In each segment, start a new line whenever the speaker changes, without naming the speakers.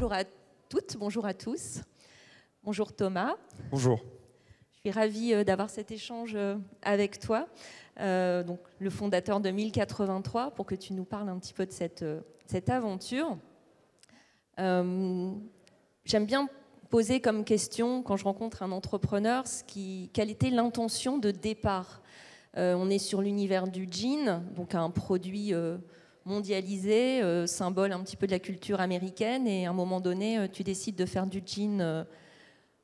bonjour à toutes, bonjour à tous. Bonjour Thomas.
Bonjour.
Je suis ravie d'avoir cet échange avec toi, donc le fondateur de 1083, pour que tu nous parles un petit peu de cette aventure. J'aime bien poser comme question, quand je rencontre un entrepreneur, quelle était l'intention de départ. On est sur l'univers du jean, donc un produit mondialisé, symbole un petit peu de la culture américaine, et à un moment donné, tu décides de faire du jean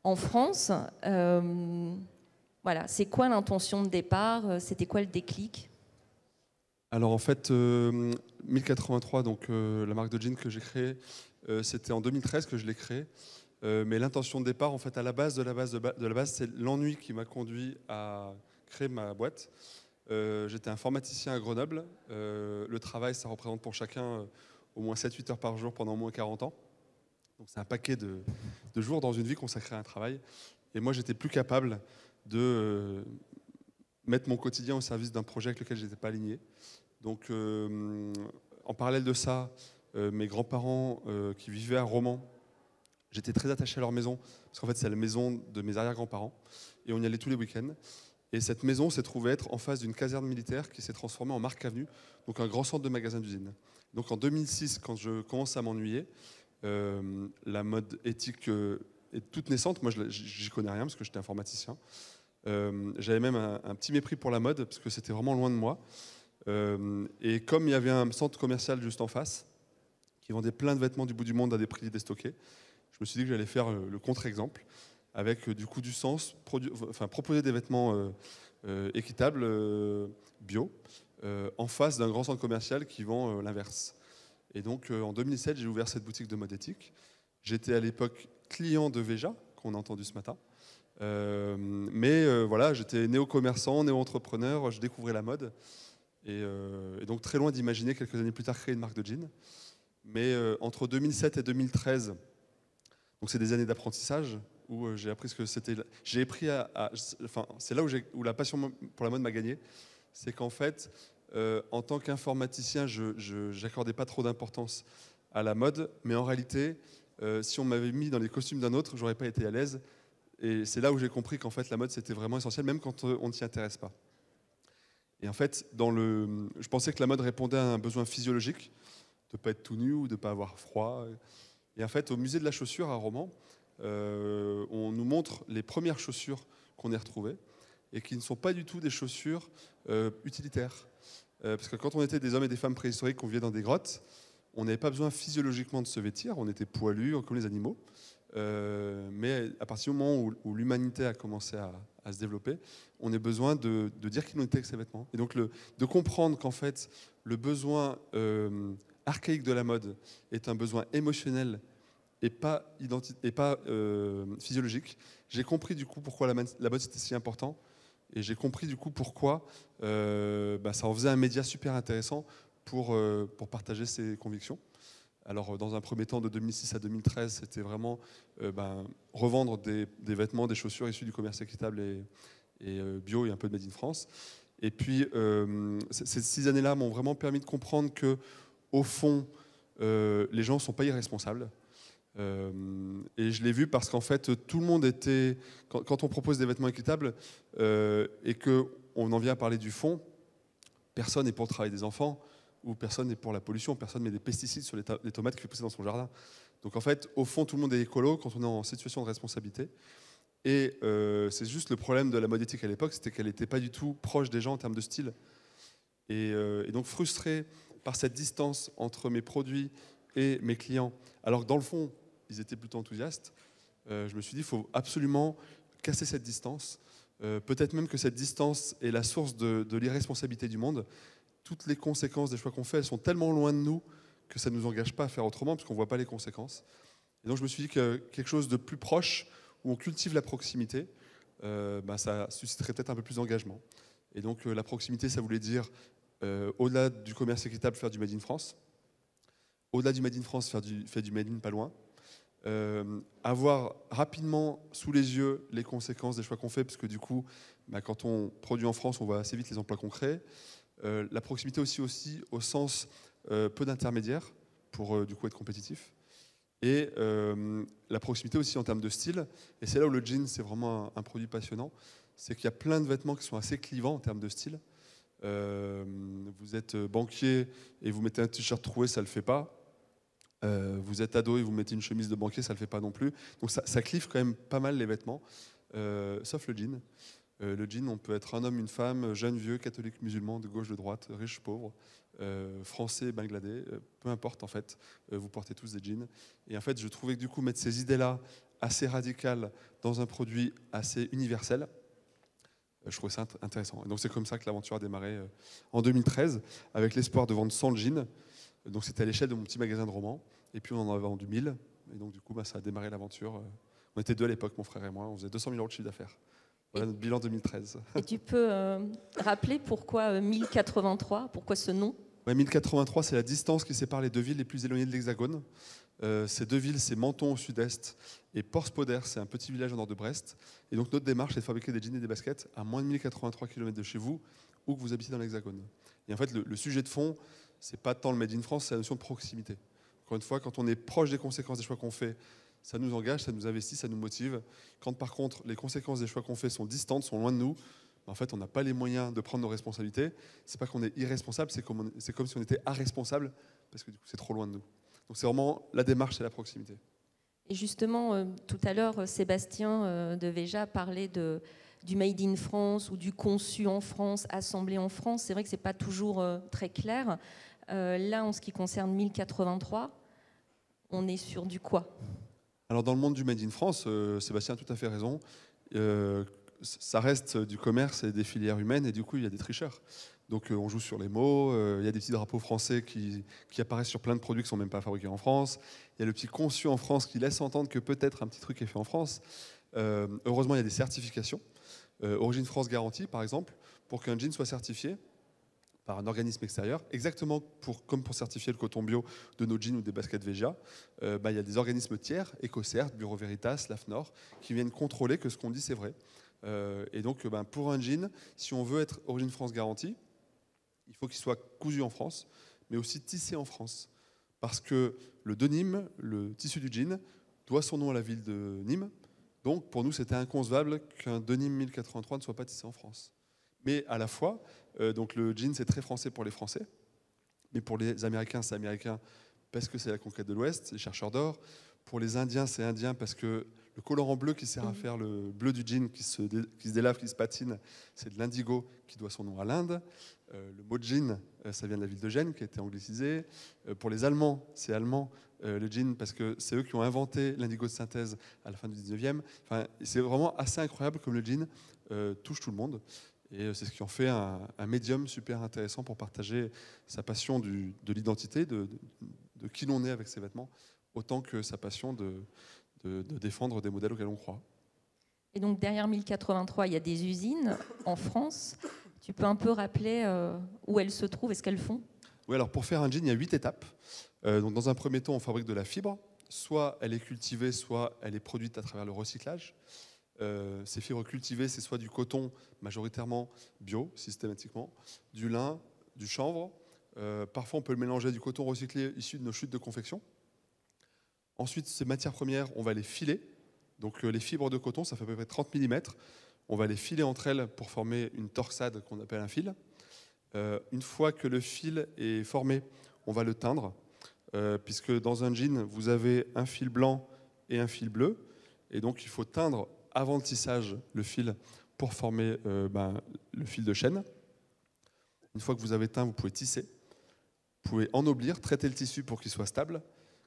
en France. Voilà, c'est quoi l'intention de départ? C'était quoi le déclic?
Alors en fait, 1083, donc la marque de jean que j'ai créée, c'était en 2013 que je l'ai créée. Mais l'intention de départ, en fait, à la base de la base, c'est l'ennui qui m'a conduit à créer ma boîte. J'étais informaticien à Grenoble. Le travail, ça représente pour chacun au moins 7-8 heures par jour pendant au moins 40 ans. Donc c'est un paquet de jours dans une vie consacrés à un travail. Et moi, j'étais plus capable de mettre mon quotidien au service d'un projet avec lequel je n'étais pas aligné. Donc en parallèle de ça, mes grands-parents qui vivaient à Romans, j'étais très attaché à leur maison, parce qu'en fait c'est la maison de mes arrière-grands-parents, et on y allait tous les week-ends. Et cette maison s'est trouvée être en face d'une caserne militaire qui s'est transformée en Marc Avenue, donc un grand centre de magasins d'usine. Donc en 2006, quand je commence à m'ennuyer, la mode éthique est toute naissante. Moi, j'y connais rien parce que j'étais informaticien. J'avais même un petit mépris pour la mode parce que c'était vraiment loin de moi. Et comme il y avait un centre commercial juste en face qui vendait plein de vêtements du bout du monde à des prix déstockés, je me suis dit que j'allais faire le contre-exemple avec du coup du sens, proposer des vêtements équitables, bio, en face d'un grand centre commercial qui vend l'inverse. Et donc en 2007, j'ai ouvert cette boutique de mode éthique. J'étais à l'époque client de Veja, qu'on a entendu ce matin. Mais voilà, j'étais néo-commerçant, néo-entrepreneur, je découvrais la mode. Et donc très loin d'imaginer quelques années plus tard créer une marque de jeans. Mais entre 2007 et 2013, donc c'est des années d'apprentissage où j'ai appris ce que c'était. J'ai appris enfin, c'est là où la passion pour la mode m'a gagné. C'est qu'en fait, en tant qu'informaticien, je n'accordais pas trop d'importance à la mode, mais en réalité, si on m'avait mis dans les costumes d'un autre, j'aurais pas été à l'aise. Et c'est là où j'ai compris qu'en fait, la mode, c'était vraiment essentiel, même quand on ne s'y intéresse pas. Et en fait, je pensais que la mode répondait à un besoin physiologique, de ne pas être tout nu ou de ne pas avoir froid. Et en fait, au musée de la chaussure à Romans, on nous montre les premières chaussures qu'on ait retrouvées et qui ne sont pas du tout des chaussures utilitaires. Parce que quand on était des hommes et des femmes préhistoriques, qu'on vivait dans des grottes, on n'avait pas besoin physiologiquement de se vêtir, on était poilus comme les animaux. Mais à partir du moment où l'humanité a commencé à se développer, on a besoin de dire qui nous était avec ces vêtements. Et donc de comprendre qu'en fait, le besoin archaïque de la mode est un besoin émotionnel et pas physiologique. J'ai compris du coup pourquoi la mode c'était si important. Et j'ai compris du coup pourquoi ça en faisait un média super intéressant pour partager ses convictions. Alors dans un premier temps, de 2006 à 2013, c'était vraiment revendre des vêtements, des chaussures issus du commerce équitable et bio et un peu de Made in France. Et puis ces 6 années-là m'ont vraiment permis de comprendre que, au fond, les gens ne sont pas irresponsables. Et je l'ai vu parce qu'en fait, tout le monde était... Quand on propose des vêtements équitables et qu'on en vient à parler du fond, personne n'est pour le travail des enfants, ou personne n'est pour la pollution, personne ne met des pesticides sur les tomates qu'il fait pousser dans son jardin. Donc en fait, au fond, tout le monde est écolo quand on est en situation de responsabilité. Et c'est juste le problème de la mode éthique à l'époque, c'était qu'elle n'était pas du tout proche des gens en termes de style. Et donc frustré par cette distance entre mes produits et mes clients, alors que dans le fond, ils étaient plutôt enthousiastes, je me suis dit, il faut absolument casser cette distance. Peut-être même que cette distance est la source de l'irresponsabilité du monde. Toutes les conséquences des choix qu'on fait, elles sont tellement loin de nous que ça ne nous engage pas à faire autrement, parce qu'on ne voit pas les conséquences. Et donc je me suis dit que quelque chose de plus proche, où on cultive la proximité, ça susciterait peut-être un peu plus d'engagement. Et donc la proximité, ça voulait dire, au-delà du commerce équitable, faire du Made in France. Au-delà du Made in France, faire du Made in pas loin. Avoir rapidement sous les yeux les conséquences des choix qu'on fait, parce que du coup, quand on produit en France, on voit assez vite les emplois qu'on crée. La proximité aussi au sens peu d'intermédiaires pour du coup être compétitif. Et la proximité aussi en termes de style. Et c'est là où le jean, c'est vraiment un produit passionnant. C'est qu'il y a plein de vêtements qui sont assez clivants en termes de style. Vous êtes banquier et vous mettez un t-shirt troué, ça ne le fait pas. Vous êtes ado et vous mettez une chemise de banquier, ça ne le fait pas non plus. Donc ça clive quand même pas mal les vêtements, sauf le jean. Le jean, on peut être un homme, une femme, jeune, vieux, catholique, musulman, de gauche, de droite, riche, pauvre, français, bangladais, peu importe en fait, vous portez tous des jeans. Et en fait, je trouvais que du coup, mettre ces idées-là assez radicales dans un produit assez universel, je trouvais ça intéressant. Et donc c'est comme ça que l'aventure a démarré en 2013, avec l'espoir de vendre 100 jeans. Donc c'était à l'échelle de mon petit magasin de romans. Et puis on en a vendu 1000. Et donc du coup, ça a démarré l'aventure. On était deux à l'époque, mon frère et moi. On faisait 200 000 € de chiffre d'affaires. Voilà notre bilan 2013.
Et tu peux rappeler pourquoi 1083, pourquoi ce nom?
1083, c'est la distance qui sépare les deux villes les plus éloignées de l'Hexagone. Ces deux villes, c'est Menton au sud-est et Port-Spoder, c'est un petit village au nord de Brest. Et donc notre démarche, c'est de fabriquer des jeans et des baskets à moins de 1083 km de chez vous, où que vous habitez dans l'Hexagone. Et en fait, le sujet de fond, c'est pas tant le Made in France, c'est la notion de proximité. Encore une fois, quand on est proche des conséquences des choix qu'on fait, ça nous engage, ça nous investit, ça nous motive. Quand par contre, les conséquences des choix qu'on fait sont distantes, sont loin de nous, en fait, on n'a pas les moyens de prendre nos responsabilités. C'est pas qu'on est irresponsable, c'est comme si on était irresponsable, parce que du coup, c'est trop loin de nous. Donc c'est vraiment la démarche et la proximité.
Et justement, tout à l'heure, Sébastien de Véja parlait du Made in France ou du conçu en France, assemblé en France. C'est vrai que ce n'est pas toujours très clair. Là, en ce qui concerne 1083, on est sur du quoi?
Alors dans le monde du Made in France, Sébastien a tout à fait raison. Ça reste du commerce et des filières humaines, et du coup, il y a des tricheurs. Donc on joue sur les mots, il y a des petits drapeaux français qui apparaissent sur plein de produits qui ne sont même pas fabriqués en France. Il y a le petit conçu en France qui laisse entendre que peut-être un petit truc est fait en France. Heureusement, il y a des certifications. Origine France Garantie, par exemple, pour qu'un jean soit certifié par un organisme extérieur, exactement comme pour certifier le coton bio de nos jeans ou des baskets Veja, il y a des organismes tiers, EcoCert, Bureau Veritas, l'AFNOR, qui viennent contrôler que ce qu'on dit c'est vrai. Et donc pour un jean, si on veut être Origine France Garantie, il faut qu'il soit cousu en France, mais aussi tissé en France. Parce que le denim, le tissu du jean, doit son nom à la ville de Nîmes. Donc pour nous, c'était inconcevable qu'un denim 1083 ne soit pas tissé en France. Mais à la fois, donc le jean, c'est très français pour les Français, mais pour les Américains, c'est américain parce que c'est la conquête de l'Ouest, les chercheurs d'or. Pour les Indiens, c'est indien parce que le colorant bleu qui sert à faire le bleu du jean qui se délave, qui se patine, c'est de l'indigo qui doit son nom à l'Inde. Le mot jean, ça vient de la ville de Gênes qui a été anglicisé. Pour les Allemands, c'est allemand le jean parce que c'est eux qui ont inventé l'indigo de synthèse à la fin du 19e. Enfin, c'est vraiment assez incroyable comme le jean touche tout le monde. Et c'est ce qui en fait un médium super intéressant pour partager sa passion de l'identité, de qui l'on est avec ses vêtements, autant que sa passion de défendre des modèles auxquels on croit.
Et donc derrière 1083, il y a des usines en France. Tu peux un peu rappeler où elles se trouvent et ce qu'elles font?
Oui, alors pour faire un jean, il y a 8 étapes. Donc dans un premier temps, on fabrique de la fibre. Soit elle est cultivée, soit elle est produite à travers le recyclage. Ces fibres cultivées, c'est soit du coton, majoritairement bio, systématiquement, du lin, du chanvre. Parfois, on peut le mélanger du coton recyclé issu de nos chutes de confection. Ensuite, ces matières premières, on va les filer. Donc les fibres de coton, ça fait à peu près 30 mm. On va les filer entre elles pour former une torsade qu'on appelle un fil. Une fois que le fil est formé, on va le teindre, puisque dans un jean, vous avez un fil blanc et un fil bleu. Et donc, il faut teindre avant le tissage le fil pour former le fil de chaîne. Une fois que vous avez teint, vous pouvez tisser. Vous pouvez ennoblir, traiter le tissu pour qu'il soit stable,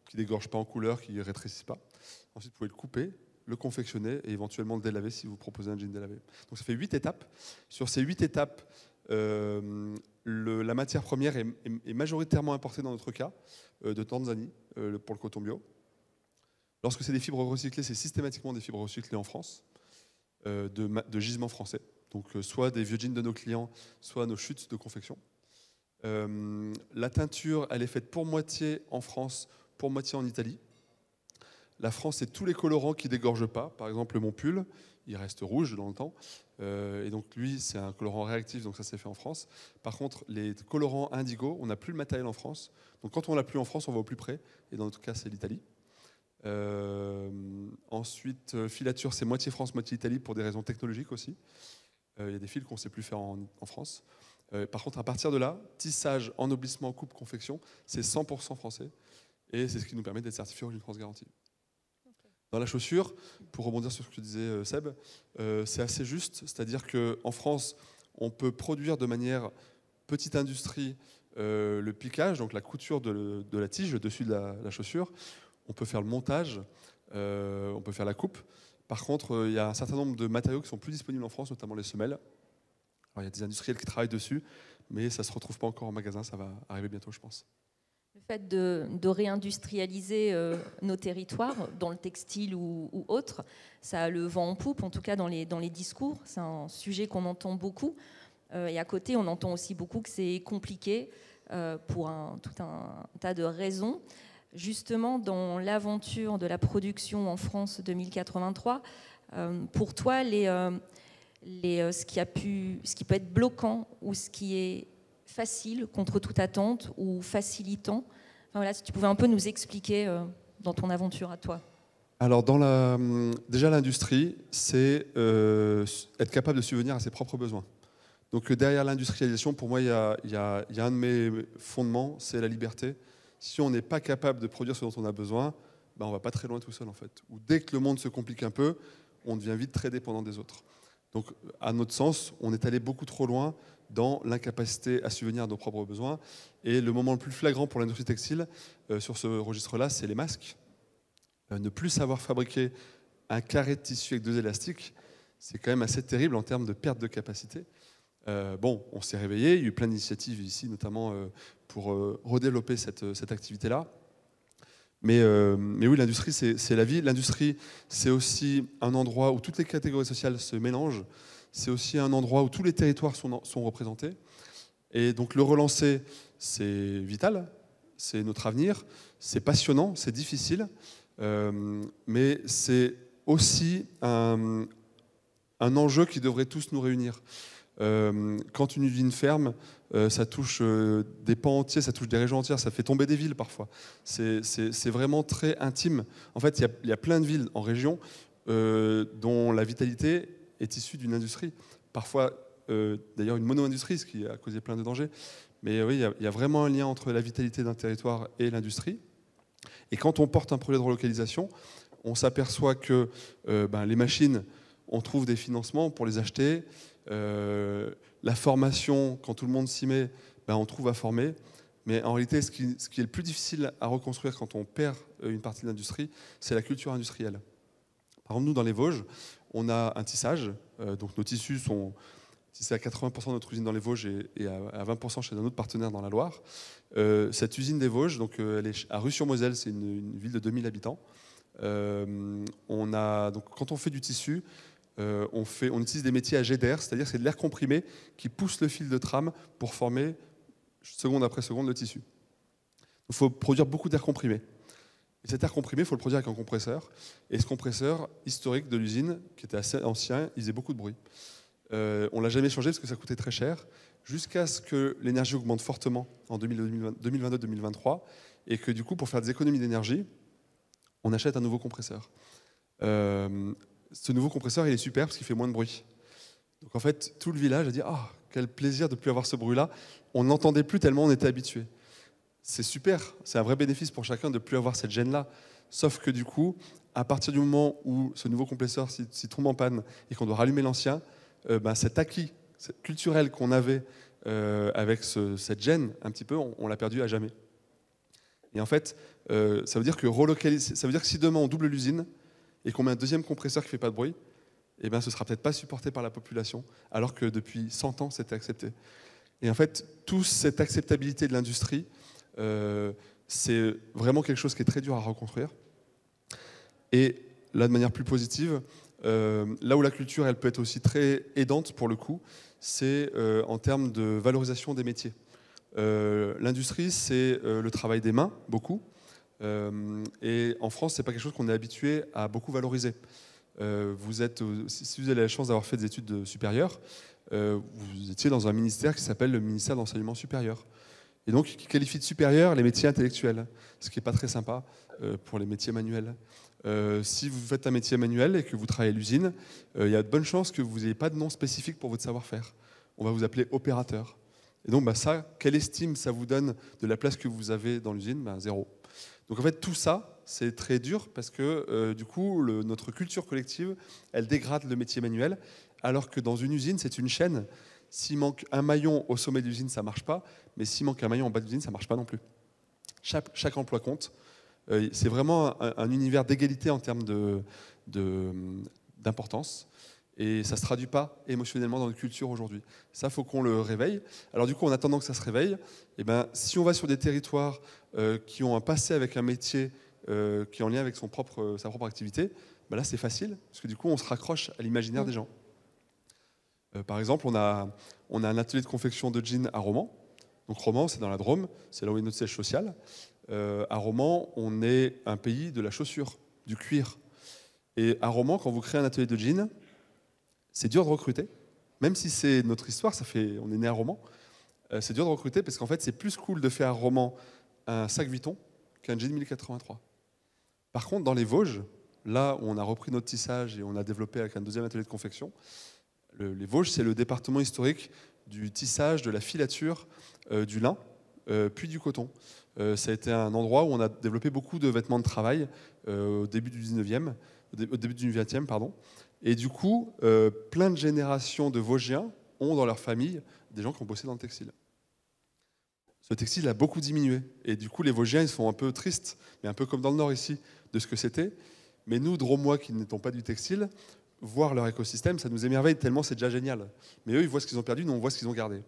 qu'il ne dégorge pas en couleur, qu'il ne rétrécisse pas. Ensuite, vous pouvez le couper, le confectionner et éventuellement le délaver si vous proposez un jean délavé. Donc ça fait 8 étapes. Sur ces 8 étapes, la matière première est majoritairement importée dans notre cas, de Tanzanie, pour le coton bio. Lorsque c'est des fibres recyclées, c'est systématiquement des fibres recyclées en France, de gisements français. Donc soit des vieux jeans de nos clients, soit nos chutes de confection. La teinture, elle est faite pour moitié en France, pour moitié en Italie. La France, c'est tous les colorants qui ne dégorgent pas. Par exemple, mon pull, il reste rouge dans le temps. Et donc lui, c'est un colorant réactif, donc ça c'est fait en France. Par contre, les colorants indigo, on n'a plus le matériel en France. Donc quand on l'a plus en France, on va au plus près. Et dans notre cas, c'est l'Italie. Ensuite, filature, c'est moitié France, moitié Italie pour des raisons technologiques aussi. Il y a des fils qu'on ne sait plus faire en France. Par contre, à partir de là, tissage, ennoblissement, coupe, confection, c'est 100% français. Et c'est ce qui nous permet d'être certifié Origine France Garantie. Dans la chaussure, pour rebondir sur ce que disait Seb, c'est assez juste. C'est-à-dire qu'en France, on peut produire de manière petite industrie le piquage, donc la couture de la tige, le dessus de la chaussure. On peut faire le montage, on peut faire la coupe. Par contre, il y a un certain nombre de matériaux qui sont plus disponibles en France, notamment les semelles. Alors, il y a des industriels qui travaillent dessus, mais ça ne se retrouve pas encore en magasin, ça va arriver bientôt, je pense.
Le fait de réindustrialiser nos territoires, dans le textile ou autre, ça a le vent en poupe, en tout cas dans les discours. C'est un sujet qu'on entend beaucoup. Et à côté, on entend aussi beaucoup que c'est compliqué pour tout un tas de raisons. Justement, dans l'aventure de la production en France 2083, pour toi, ce qui peut être bloquant ou ce qui est facile contre toute attente ou facilitant, enfin, voilà, si tu pouvais un peu nous expliquer dans ton aventure à toi.
Alors, déjà, l'industrie, c'est être capable de subvenir à ses propres besoins. Donc, derrière l'industrialisation, pour moi, il y a un de mes fondements, c'est la liberté. Si on n'est pas capable de produire ce dont on a besoin, ben on ne va pas très loin tout seul, en fait. Ou dès que le monde se complique un peu, on devient vite très dépendant des autres. Donc, à notre sens, on est allé beaucoup trop loin dans l'incapacité à subvenir à nos propres besoins. Et le moment le plus flagrant pour l'industrie textile, sur ce registre-là, c'est les masques. Ne plus savoir fabriquer un carré de tissu avec 2 élastiques, c'est quand même assez terrible en termes de perte de capacité. Bon, on s'est réveillé, il y a eu plein d'initiatives ici, notamment pour redévelopper cette activité-là. Mais oui, l'industrie, c'est la vie. L'industrie, c'est aussi un endroit où toutes les catégories sociales se mélangent. C'est aussi un endroit où tous les territoires sont représentés. Et donc le relancer, c'est vital, c'est notre avenir, c'est passionnant, c'est difficile, mais c'est aussi un enjeu qui devrait tous nous réunir. Quand une usine ferme, ça touche des pans entiers, ça touche des régions entières, ça fait tomber des villes parfois. C'est vraiment très intime. En fait, il y a plein de villes en région dont la vitalité est issue d'une industrie. Parfois, d'ailleurs, une mono-industrie, ce qui a causé plein de dangers. Mais oui, il y a vraiment un lien entre la vitalité d'un territoire et l'industrie. Et quand on porte un projet de relocalisation, on s'aperçoit que les machines, on trouve des financements pour les acheter. La formation, quand tout le monde s'y met, on trouve à former. Mais en réalité, ce qui est le plus difficile à reconstruire quand on perd une partie de l'industrie, c'est la culture industrielle. Par exemple, nous, dans les Vosges, on a un tissage. Donc nos tissus sont tissés à 80% de notre usine dans les Vosges et à 20% chez un autre partenaire dans la Loire. Cette usine des Vosges, donc, elle est à Rue-sur-Moselle, c'est une ville de 2000 habitants. Donc, quand on fait du tissu, on utilise des métiers à jet d'air, c'est-à-dire que c'est de l'air comprimé qui pousse le fil de trame pour former seconde après seconde le tissu. Il faut produire beaucoup d'air comprimé. Et cet air comprimé, il faut le produire avec un compresseur. Et ce compresseur historique de l'usine, qui était assez ancien, il faisait beaucoup de bruit. On ne l'a jamais changé parce que ça coûtait très cher, jusqu'à ce que l'énergie augmente fortement en 2022-2023, et que du coup, pour faire des économies d'énergie, on achète un nouveau compresseur. Ce nouveau compresseur, il est super parce qu'il fait moins de bruit. Donc en fait, tout le village a dit « Ah, quel plaisir de ne plus avoir ce bruit-là ». On n'entendait plus tellement on était habitué. C'est super, c'est un vrai bénéfice pour chacun de ne plus avoir cette gêne-là. Sauf que du coup, à partir du moment où ce nouveau compresseur s'y tombe en panne et qu'on doit rallumer l'ancien, cet acquis culturel qu'on avait avec cette gêne, un petit peu, on l'a perdu à jamais. Et en fait, ça veut dire que si demain on double l'usine et qu'on met un deuxième compresseur qui ne fait pas de bruit, ce ne sera peut-être pas supporté par la population, alors que depuis 100 ans, c'était accepté. Et en fait, toute cette acceptabilité de l'industrie, c'est vraiment quelque chose qui est très dur à reconstruire. Et là, de manière plus positive, là où la culture, elle peut être aussi très aidante pour le coup, c'est en termes de valorisation des métiers. L'industrie, c'est le travail des mains, beaucoup. Et en France, ce n'est pas quelque chose qu'on est habitué à beaucoup valoriser. Si vous avez la chance d'avoir fait des études supérieures, vous étiez dans un ministère qui s'appelle le ministère de l'enseignement supérieur. et donc qui qualifie de supérieur les métiers intellectuels, ce qui n'est pas très sympa pour les métiers manuels. Si vous faites un métier manuel et que vous travaillez à l'usine, il y a de bonnes chances que vous n'ayez pas de nom spécifique pour votre savoir-faire. On va vous appeler opérateur. Et donc ça, quelle estime ça vous donne de la place que vous avez dans l'usine? Zéro. Donc en fait, tout ça, c'est très dur parce que du coup, notre culture collective, elle dégrade le métier manuel, alors que dans une usine, c'est une chaîne. S'il manque un maillon au sommet de l'usine, ça ne marche pas, mais s'il manque un maillon en bas de l'usine, ça ne marche pas non plus. Chaque emploi compte. C'est vraiment un univers d'égalité en termes d'importance. Et ça ne se traduit pas émotionnellement dans notre culture aujourd'hui. Ça, il faut qu'on le réveille. Alors du coup, en attendant que ça se réveille, si on va sur des territoires qui ont un passé avec un métier qui est en lien avec sa propre activité, là, c'est facile, parce que du coup, on se raccroche à l'imaginaire des gens. Par exemple, on a un atelier de confection de jeans à Romans. Donc Romans, c'est dans la Drôme, c'est là où est notre siège social. À Romans, on est un pays de la chaussure, du cuir. Et à Romans, quand vous créez un atelier de jeans, c'est dur de recruter, même si c'est notre histoire, on est né à Romans. C'est dur de recruter parce qu'en fait, c'est plus cool de faire à Romans un sac Vuitton qu'un jean 1083. Par contre, dans les Vosges, là où on a repris notre tissage et on a développé avec un deuxième atelier de confection, les Vosges, c'est le département historique du tissage, de la filature, du lin, puis du coton. Ça a été un endroit où on a développé beaucoup de vêtements de travail au début du 19e, au début du 20e, pardon. Et du coup, plein de générations de Vosgiens ont dans leur famille des gens qui ont bossé dans le textile. Ce textile a beaucoup diminué. Et du coup, les Vosgiens, ils sont un peu tristes, mais un peu comme dans le Nord ici, de ce que c'était. Mais nous, Drômois, qui n'étions pas du textile, voir leur écosystème, ça nous émerveille tellement c'est déjà génial. Mais eux, ils voient ce qu'ils ont perdu, nous, on voit ce qu'ils ont gardé.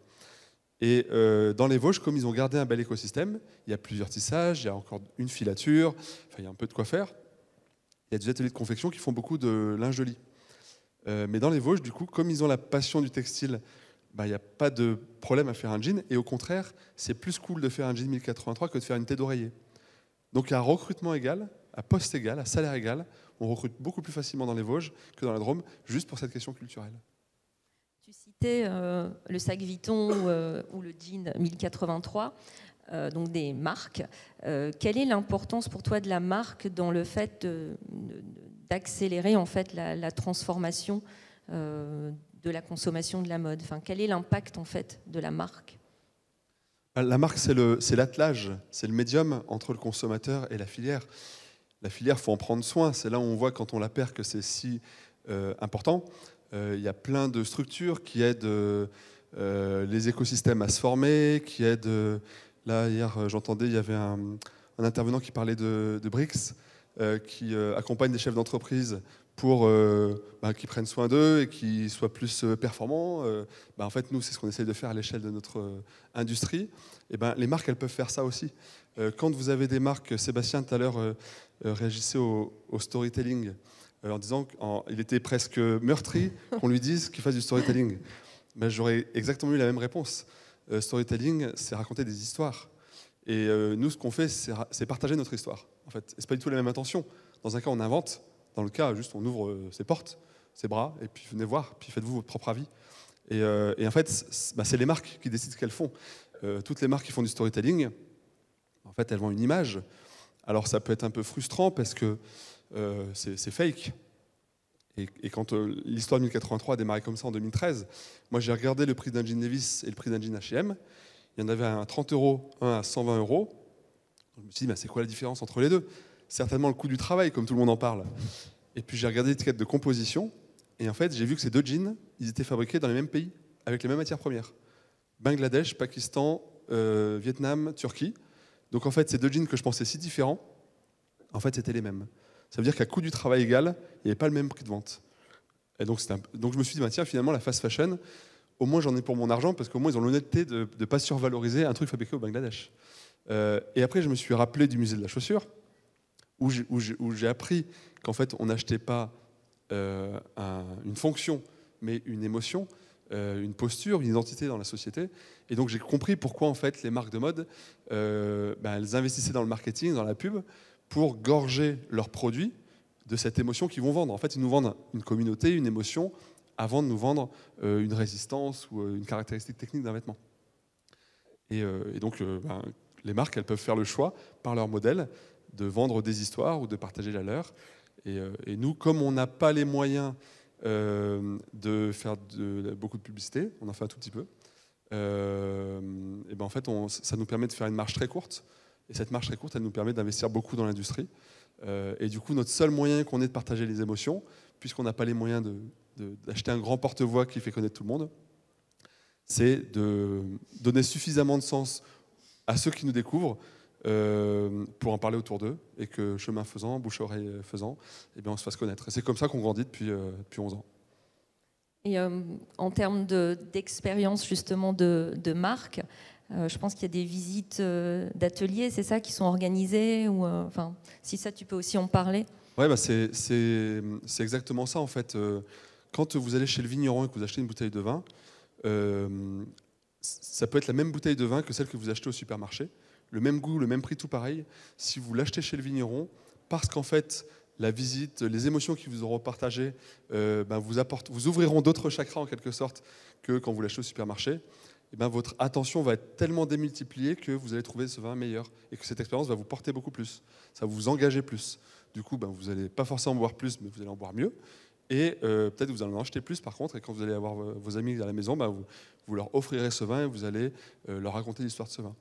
Et dans les Vosges, comme ils ont gardé un bel écosystème, il y a plusieurs tissages, il y a encore une filature, enfin, il y a un peu de quoi faire. Il y a des ateliers de confection qui font beaucoup de linge de lit. Mais dans les Vosges, du coup, comme ils ont la passion du textile, il n'y a pas de problème à faire un jean. Et au contraire, c'est plus cool de faire un jean 1083 que de faire une tête d'oreiller. Donc à recrutement égal, à poste égal, à salaire égal, on recrute beaucoup plus facilement dans les Vosges que dans la Drôme, juste pour cette question culturelle.
Tu citais le sac Vuitton ou le jean 1083. Donc des marques. Quelle est l'importance pour toi de la marque dans le fait d'accélérer en fait la transformation de la consommation de la mode? Enfin, quel est l'impact en fait de la marque?
La marque, c'est l'attelage, c'est le médium entre le consommateur et la filière. La filière, il faut en prendre soin. C'est là où on voit quand on la perd que c'est si important. Il y a plein de structures qui aident les écosystèmes à se former, qui aident... Là, hier, j'entendais, il y avait un intervenant qui parlait de BRICS, qui accompagne des chefs d'entreprise pour qu'ils prennent soin d'eux et qu'ils soient plus performants. En fait, nous, c'est ce qu'on essaye de faire à l'échelle de notre industrie. Et les marques, elles peuvent faire ça aussi. Quand vous avez des marques, Sébastien, tout à l'heure, réagissait au storytelling en disant qu'il était presque meurtri qu'on lui dise qu'il fasse du storytelling. J'aurais exactement eu la même réponse. Storytelling, c'est raconter des histoires. Et nous, ce qu'on fait, c'est partager notre histoire. En fait, c'est pas du tout la même intention. Dans un cas, on invente. Dans le cas, juste, on ouvre ses portes, ses bras, et puis venez voir, puis faites-vous votre propre avis. Et en fait, c'est les marques qui décident ce qu'elles font. Toutes les marques qui font du storytelling, en fait, elles ont une image. Alors, ça peut être un peu frustrant parce que c'est fake. Et quand l'histoire de 1083 a démarré comme ça en 2013, moi j'ai regardé le prix d'un jean Levi's et le prix d'un jean H&M. Il y en avait un à 30 €, un à 120 €. Je me suis dit, c'est quoi la différence entre les deux? Certainement le coût du travail, comme tout le monde en parle. Et puis j'ai regardé l'étiquette de composition, et en fait j'ai vu que ces deux jeans, ils étaient fabriqués dans les mêmes pays, avec les mêmes matières premières. Bangladesh, Pakistan, Vietnam, Turquie. Donc en fait, ces deux jeans que je pensais si différents, en fait c'était les mêmes. Ça veut dire qu'à coût du travail égal, il n'y avait pas le même prix de vente. Et donc je me suis dit, tiens, finalement, la fast fashion, au moins j'en ai pour mon argent, parce qu'au moins ils ont l'honnêteté de ne pas survaloriser un truc fabriqué au Bangladesh. Et après, je me suis rappelé du musée de la chaussure, où j'ai appris qu'en fait, on n'achetait pas une fonction, mais une émotion, une posture, une identité dans la société. Et donc j'ai compris pourquoi en fait les marques de mode, elles investissaient dans le marketing, dans la pub, pour gorger leurs produits de cette émotion qu'ils vont vendre. En fait, ils nous vendent une communauté, une émotion, avant de nous vendre une résistance ou une caractéristique technique d'un vêtement. Et donc, les marques, elles peuvent faire le choix, par leur modèle, de vendre des histoires ou de partager la leur. Et nous, comme on n'a pas les moyens de faire beaucoup de publicité, on en fait un tout petit peu, et ben en fait, ça nous permet de faire une marche très courte. Et cette marche très courte, elle nous permet d'investir beaucoup dans l'industrie. Et du coup, notre seul moyen qu'on ait de partager les émotions, puisqu'on n'a pas les moyens d'acheter un grand porte-voix qui fait connaître tout le monde, c'est de donner suffisamment de sens à ceux qui nous découvrent pour en parler autour d'eux, et que chemin faisant, bouche-oreille faisant, eh bien, on se fasse connaître. Et c'est comme ça qu'on grandit depuis 11 ans.
Et en termes d'expérience justement de marque, je pense qu'il y a des visites d'ateliers, c'est ça, qui sont organisées ou, si ça, tu peux aussi en parler.
Ouais, c'est exactement ça en fait. Quand vous allez chez le vigneron et que vous achetez une bouteille de vin, ça peut être la même bouteille de vin que celle que vous achetez au supermarché, le même goût, le même prix, tout pareil. Si vous l'achetez chez le vigneron, parce qu'en fait, la visite, les émotions qu'ils vous auront partagées vous ouvriront d'autres chakras en quelque sorte que quand vous l'achetez au supermarché. Et votre attention va être tellement démultipliée que vous allez trouver ce vin meilleur et que cette expérience va vous porter beaucoup plus. Ça va vous engager plus. Du coup, vous n'allez pas forcément boire plus, mais vous allez en boire mieux. Et peut-être vous allez en acheter plus par contre. Et quand vous allez avoir vos amis à la maison, vous leur offrirez ce vin et vous allez leur raconter l'histoire de ce vin.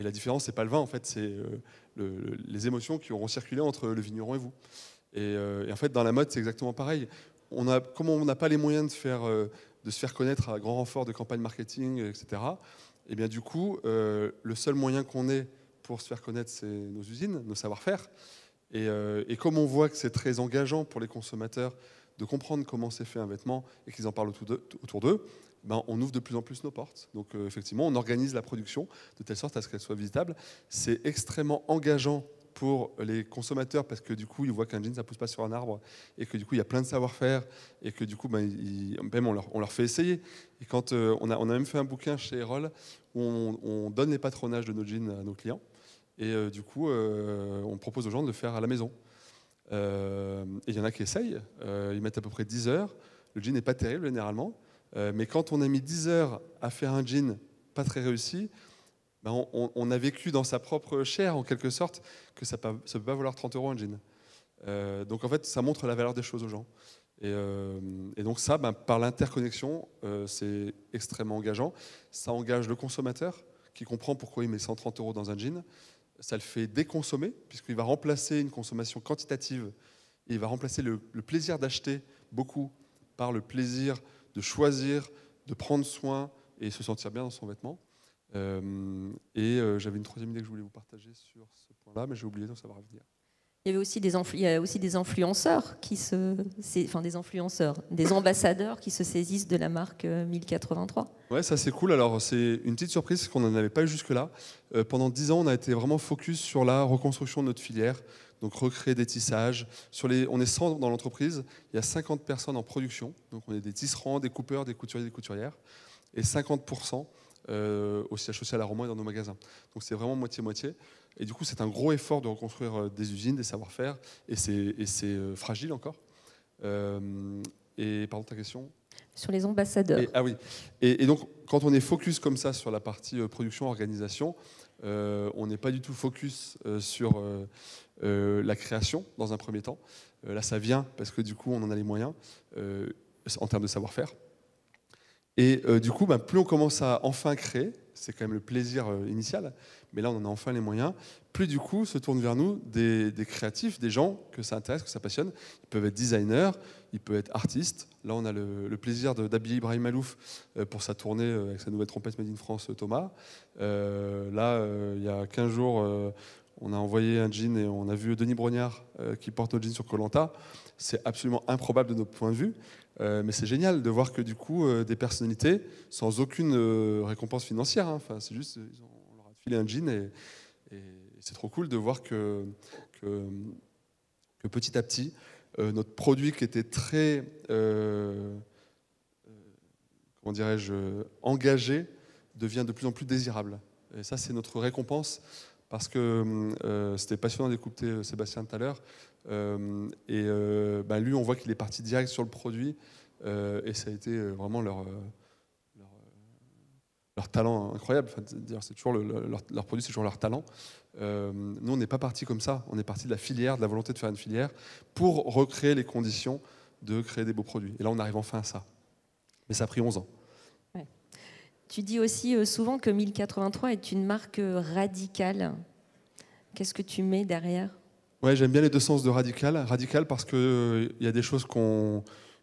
Et la différence, c'est pas le vin, en fait, c'est les émotions qui auront circulé entre le vigneron et vous. Et en fait, dans la mode, c'est exactement pareil. Comme on n'a pas les moyens de se faire connaître à grand renfort de campagne marketing, etc., et bien du coup, le seul moyen qu'on ait pour se faire connaître, c'est nos usines, nos savoir-faire. Et comme on voit que c'est très engageant pour les consommateurs de comprendre comment c'est fait un vêtement et qu'ils en parlent autour d'eux, on ouvre de plus en plus nos portes. Donc effectivement, on organise la production de telle sorte à ce qu'elle soit visitable. C'est extrêmement engageant pour les consommateurs parce que du coup, ils voient qu'un jean, ça ne pousse pas sur un arbre et que du coup, il y a plein de savoir-faire et que du coup, même on leur fait essayer. Et quand on a même fait un bouquin chez Erol où on donne les patronages de nos jeans à nos clients et du coup, on propose aux gens de le faire à la maison. Et il y en a qui essayent, ils mettent à peu près 10 heures. Le jean n'est pas terrible généralement, mais quand on a mis 10 heures à faire un jean pas très réussi, on a vécu dans sa propre chair en quelque sorte que ça ne peut pas valoir 30 € un jean. Donc en fait, ça montre la valeur des choses aux gens. Et donc ça, par l'interconnexion, c'est extrêmement engageant. Ça engage le consommateur qui comprend pourquoi il met 130 € dans un jean. Ça le fait déconsommer, puisqu'il va remplacer une consommation quantitative et il va remplacer le plaisir d'acheter beaucoup par le plaisir de choisir, de prendre soin et se sentir bien dans son vêtement. J'avais une troisième idée que je voulais vous partager sur ce point-là, mais j'ai oublié, donc ça va revenir.
Il y a aussi des influenceurs des ambassadeurs qui se saisissent de la marque 1083.
Ouais, ça c'est cool. Alors c'est une petite surprise qu'on n'en avait pas eu jusque-là. Pendant 10 ans, on a été vraiment focus sur la reconstruction de notre filière, donc recréer des tissages. On est 100 dans l'entreprise, il y a 50 personnes en production, donc on est des tisserands, des coupeurs, des couturiers, des couturières, et 50% au siège social à Romans et dans nos magasins. Donc c'est vraiment moitié-moitié. Et du coup, c'est un gros effort de reconstruire des usines, des savoir-faire, et c'est fragile encore. Et pardon, ta question ?
Sur les ambassadeurs.
Ah oui. Et donc, quand on est focus comme ça sur la partie production, organisation, on n'est pas du tout focus sur la création dans un premier temps. Là, ça vient parce que du coup, on en a les moyens en termes de savoir-faire. Et du coup, plus on commence à enfin créer, c'est quand même le plaisir initial, mais là on en a enfin les moyens, plus du coup se tournent vers nous des créatifs, des gens que ça intéresse, que ça passionne. Ils peuvent être designers, ils peuvent être artistes. Là on a le plaisir d'habiller Ibrahim Malouf pour sa tournée avec sa nouvelle trompette Made in France Thomas. Il y a 15 jours, on a envoyé un jean et on a vu Denis Brognard qui porte notre jean sur Koh-Lanta. C'est absolument improbable de notre point de vue. Mais c'est génial de voir que du coup, des personnalités sans aucune récompense financière, hein, c'est juste, on leur a filé un jean et c'est trop cool de voir que petit à petit, notre produit qui était très, comment dirais-je, engagé, devient de plus en plus désirable. Et ça, c'est notre récompense parce que c'était passionnant d'écouter Sébastien tout à l'heure. Lui, on voit qu'il est parti direct sur le produit et ça a été vraiment leur leur talent incroyable. Enfin, c'est toujours leur produit, c'est toujours leur talent. Nous, on n'est pas parti comme ça. On est parti de la filière, de la volonté de faire une filière pour recréer les conditions de créer des beaux produits. Et là, on arrive enfin à ça. Mais ça a pris 11 ans.
Ouais. Tu dis aussi souvent que 1083 est une marque radicale. Qu'est-ce que tu mets derrière ?
Ouais, j'aime bien les deux sens de radical. Radical parce qu'il y a des choses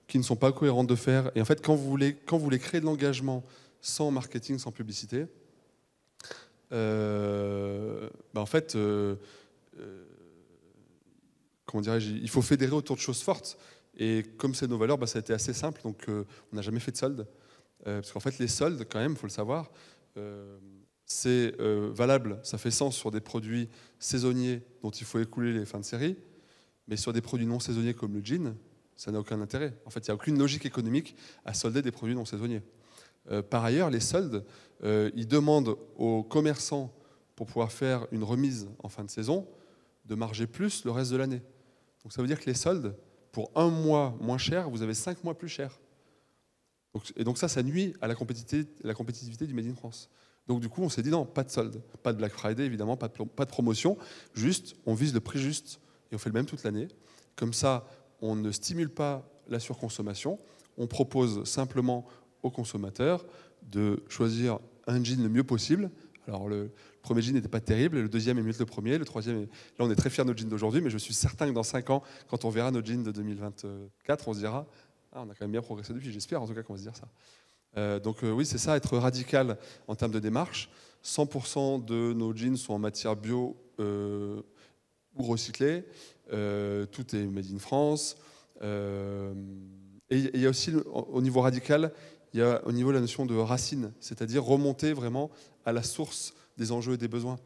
qui ne sont pas cohérentes de faire. Et en fait, quand vous voulez créer de l'engagement sans marketing, sans publicité, en fait, comment dirais-je, il faut fédérer autour de choses fortes. Et comme c'est nos valeurs, ça a été assez simple. Donc, on n'a jamais fait de soldes. Parce qu'en fait, les soldes, quand même, il faut le savoir, c'est valable, ça fait sens sur des produits saisonniers dont il faut écouler les fins de série, mais sur des produits non saisonniers comme le jean, ça n'a aucun intérêt. En fait, il n'y a aucune logique économique à solder des produits non saisonniers. Par ailleurs, les soldes, ils demandent aux commerçants, pour pouvoir faire une remise en fin de saison, de marger plus le reste de l'année. Donc ça veut dire que les soldes, pour un mois moins cher, vous avez 5 mois plus cher. Et donc ça nuit à la compétitivité du Made in France. Donc du coup, on s'est dit non, pas de solde, pas de Black Friday évidemment, pas de promotion, juste on vise le prix juste et on fait le même toute l'année. Comme ça, on ne stimule pas la surconsommation, on propose simplement aux consommateurs de choisir un jean le mieux possible. Alors le premier jean n'était pas terrible, le deuxième est mieux que le premier, le troisième est... Là on est très fiers de notre jean d'aujourd'hui, mais je suis certain que dans 5 ans, quand on verra notre jean de 2024, on se dira ah, on a quand même bien progressé depuis, j'espère en tout cas qu'on va se dire ça. Donc oui, c'est ça, être radical en termes de démarche. 100% de nos jeans sont en matière bio ou recyclée. Tout est made in France. Et il y a aussi, au niveau radical, il y a au niveau la notion de racine, c'est-à-dire remonter vraiment à la source des enjeux et des besoins.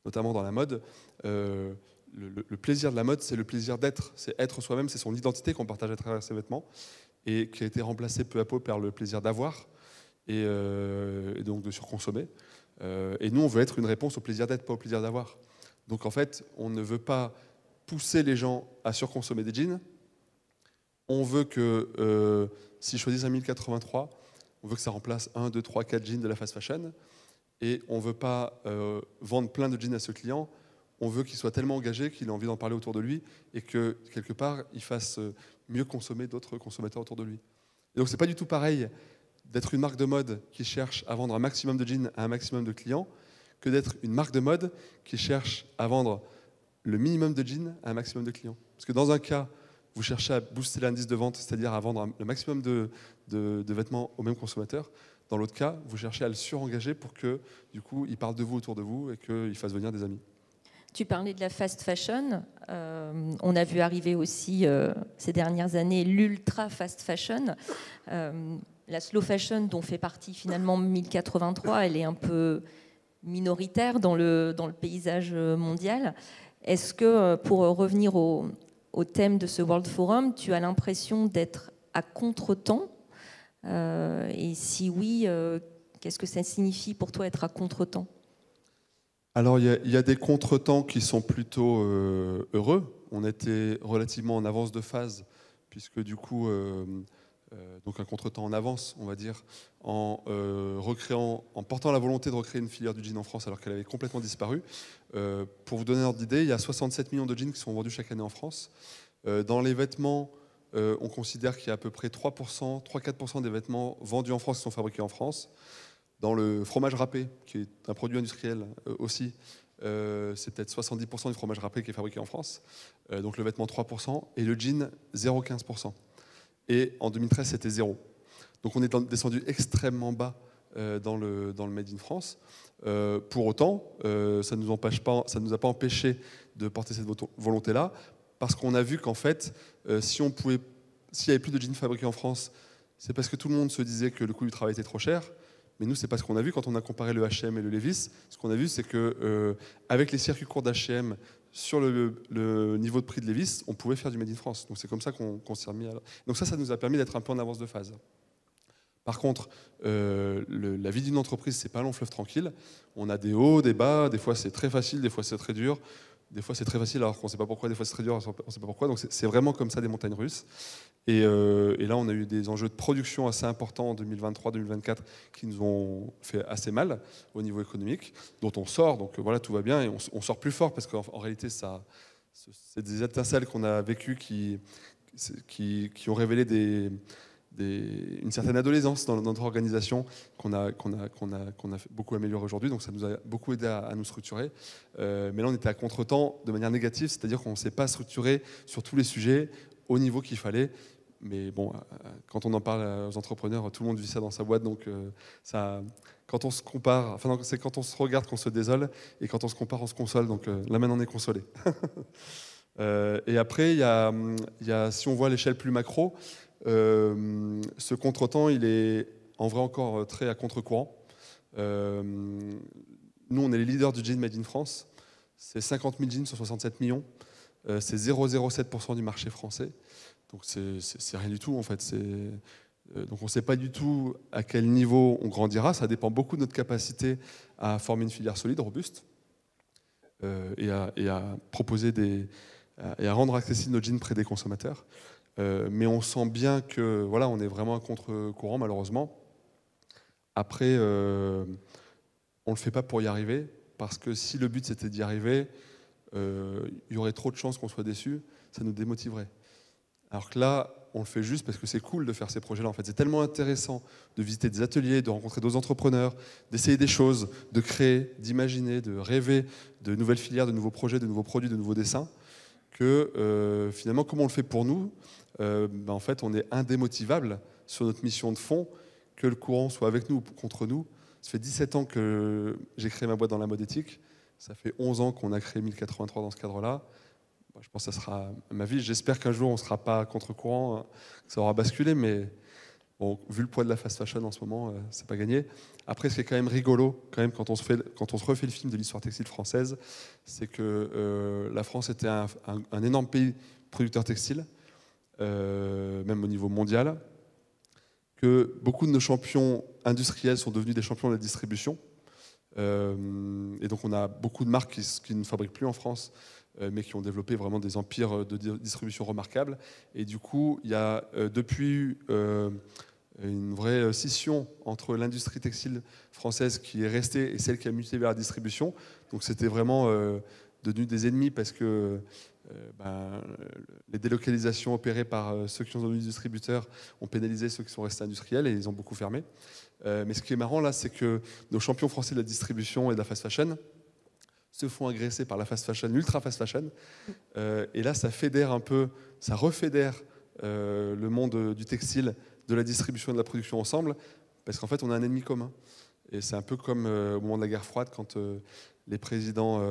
Notamment dans la mode, le plaisir de la mode, c'est le plaisir d'être. C'est être soi-même, c'est son identité qu'on partage à travers ses vêtements et qui a été remplacé peu à peu par le plaisir d'avoir et donc de surconsommer. Et nous, on veut être une réponse au plaisir d'être, pas au plaisir d'avoir. Donc en fait, on ne veut pas pousser les gens à surconsommer des jeans. On veut que, s'ils choisissent un 1083, on veut que ça remplace 1, 2, 3, 4 jeans de la fast fashion. Et on ne veut pas vendre plein de jeans à ce client. On veut qu'il soit tellement engagé qu'il ait envie d'en parler autour de lui et que, quelque part, il fasse mieux consommer d'autres consommateurs autour de lui. Et donc, ce n'est pas du tout pareil d'être une marque de mode qui cherche à vendre un maximum de jeans à un maximum de clients que d'être une marque de mode qui cherche à vendre le minimum de jeans à un maximum de clients. Parce que dans un cas, vous cherchez à booster l'indice de vente, c'est-à-dire à vendre le maximum de vêtements aux mêmes consommateurs. Dans l'autre cas, vous cherchez à le surengager pour que, du coup, il parle de vous autour de vous et qu'il fasse venir des amis.
Tu parlais de la fast fashion. On a vu arriver aussi ces dernières années l'ultra fast fashion. La slow fashion dont fait partie finalement 1083, elle est un peu minoritaire dans le paysage mondial. Est-ce que, pour revenir au thème de ce World Forum, tu as l'impression d'être à contre-temps ? Et si oui, qu'est-ce que ça signifie pour toi être à contre-temps ?
Alors, il y a des contre-temps qui sont plutôt heureux. On était relativement en avance de phase, puisque du coup, donc un contre-temps en avance, on va dire, en portant la volonté de recréer une filière du jean en France alors qu'elle avait complètement disparu. Pour vous donner un ordre d'idée, il y a 67 millions de jeans qui sont vendus chaque année en France. Dans les vêtements, on considère qu'il y a à peu près 3-4% des vêtements vendus en France qui sont fabriqués en France. Dans le fromage râpé, qui est un produit industriel aussi, c'est peut-être 70% du fromage râpé qui est fabriqué en France. Donc le vêtement 3% et le jean 0,15%. Et en 2013, c'était 0. Donc on est descendu extrêmement bas dans le Made in France. Pour autant, ça ne nous a pas empêché de porter cette volonté-là, parce qu'on a vu qu'en fait, s'il n'y avait plus de jeans fabriqués en France, c'est parce que tout le monde se disait que le coût du travail était trop cher. Mais nous, c'est pas ce qu'on a vu quand on a comparé le H&M et le Levi's. Ce qu'on a vu, c'est que avec les circuits courts d'H&M sur le niveau de prix de Levi's, on pouvait faire du Made in France. Donc c'est comme ça qu'on s'est remis. Donc ça nous a permis d'être un peu en avance de phase. Par contre, la vie d'une entreprise, c'est pas un long fleuve tranquille. On a des hauts, des bas. Des fois, c'est très facile, des fois, c'est très dur. Des fois, c'est très facile alors qu'on ne sait pas pourquoi. Des fois, c'est très dur, on ne sait pas pourquoi. Donc, c'est vraiment comme ça des montagnes russes. Et là, on a eu des enjeux de production assez importants en 2023-2024 qui nous ont fait assez mal au niveau économique, dont on sort. Donc, voilà, tout va bien. Et on sort plus fort parce qu'en réalité, c'est des étincelles qu'on a vécues qui ont révélé une certaine adolescence dans notre organisation qu'on a beaucoup amélioré aujourd'hui. Donc ça nous a beaucoup aidé à nous structurer. Mais là, on était à contre-temps de manière négative, c'est-à-dire qu'on ne s'est pas structuré sur tous les sujets au niveau qu'il fallait. Mais bon, quand on en parle aux entrepreneurs, tout le monde vit ça dans sa boîte. Donc quand on se compare, enfin, c'est quand on se regarde qu'on se désole, et quand on se compare, on se console. Donc là, maintenant, on est consolé. Et après, il y a, si on voit à l'échelle plus macro, ce contretemps, il est en vrai encore très à contre-courant. Nous, on est les leaders du jean made in France. C'est 50 000 jeans sur 67 millions. C'est 0,07% du marché français. Donc c'est rien du tout en fait. Donc on ne sait pas du tout à quel niveau on grandira. Ça dépend beaucoup de notre capacité à former une filière solide, robuste, et à proposer et à rendre accessible nos jeans près des consommateurs. Mais on sent bien que voilà, on est vraiment à contre-courant malheureusement. Après, on ne le fait pas pour y arriver, parce que si le but c'était d'y arriver, il y aurait trop de chances qu'on soit déçu, ça nous démotiverait. Alors que là, on le fait juste parce que c'est cool de faire ces projets-là. En fait, c'est tellement intéressant de visiter des ateliers, de rencontrer d'autres entrepreneurs, d'essayer des choses, de créer, d'imaginer, de rêver de nouvelles filières, de nouveaux projets, de nouveaux produits, de nouveaux dessins, que finalement, comme on le fait pour nous, en fait, on est indémotivable sur notre mission de fond, que le courant soit avec nous ou contre nous. Ça fait 17 ans que j'ai créé ma boîte dans la mode éthique. Ça fait 11 ans qu'on a créé 1083 dans ce cadre-là. Je pense que ça sera ma vie. J'espère qu'un jour, on ne sera pas contre-courant, que ça aura basculé, mais bon, vu le poids de la fast fashion en ce moment, c'est pas gagné. Après, ce qui est quand même rigolo, quand on se refait le film de l'histoire textile française, c'est que la France était un énorme pays producteur textile, même au niveau mondial, que beaucoup de nos champions industriels sont devenus des champions de la distribution. Et donc, on a beaucoup de marques qui ne fabriquent plus en France, mais qui ont développé vraiment des empires de distribution remarquables. Et du coup, il y a depuis une vraie scission entre l'industrie textile française qui est restée et celle qui a muté vers la distribution. Donc c'était vraiment devenu des ennemis parce que les délocalisations opérées par ceux qui ont devenu distributeurs ont pénalisé ceux qui sont restés industriels et ils ont beaucoup fermé. Mais ce qui est marrant là, c'est que nos champions français de la distribution et de la fast fashion se font agresser par la fast fashion, l'ultra fast fashion. Et là, ça fédère un peu, ça refédère le monde du textile, de la distribution et de la production ensemble, parce qu'en fait, on a un ennemi commun. Et c'est un peu comme au moment de la guerre froide, quand les présidents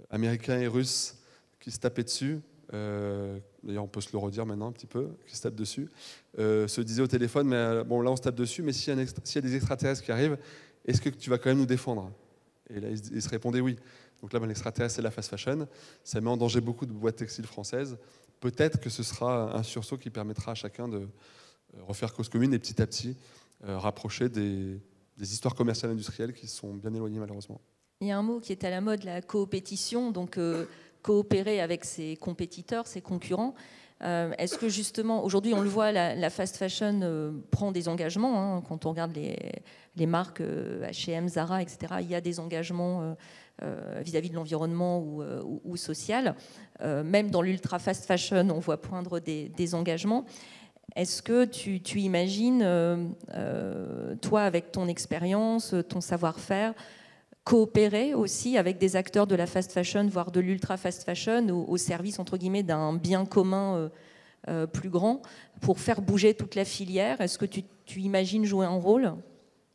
américains et russes qui se tapaient dessus, d'ailleurs on peut se le redire maintenant un petit peu, qui se tapent dessus, se disaient au téléphone, mais bon là on se tape dessus, mais s'il y a des extraterrestres qui arrivent, est-ce que tu vas quand même nous défendre ? Et là, ils se répondaient oui. Donc là, l'extraterrestre, c'est la fast fashion. Ça met en danger beaucoup de boîtes textiles françaises. Peut-être que ce sera un sursaut qui permettra à chacun de refaire cause commune et petit à petit rapprocher des histoires commerciales industrielles qui sont bien éloignées malheureusement.
Il y a un mot qui est à la mode, la coopétition, donc coopérer avec ses compétiteurs, ses concurrents. Est-ce que justement, aujourd'hui on le voit, la fast fashion prend des engagements, hein, quand on regarde les marques H&M, Zara, etc., il y a des engagements vis-à-vis de l'environnement ou social. Même dans l'ultra fast fashion, on voit poindre des engagements. Est-ce que tu imagines, toi avec ton expérience, ton savoir-faire, coopérer aussi avec des acteurs de la fast fashion, voire de l'ultra fast fashion, au service, entre guillemets, d'un bien commun plus grand, pour faire bouger toute la filière? Est-ce que tu imagines jouer un rôle?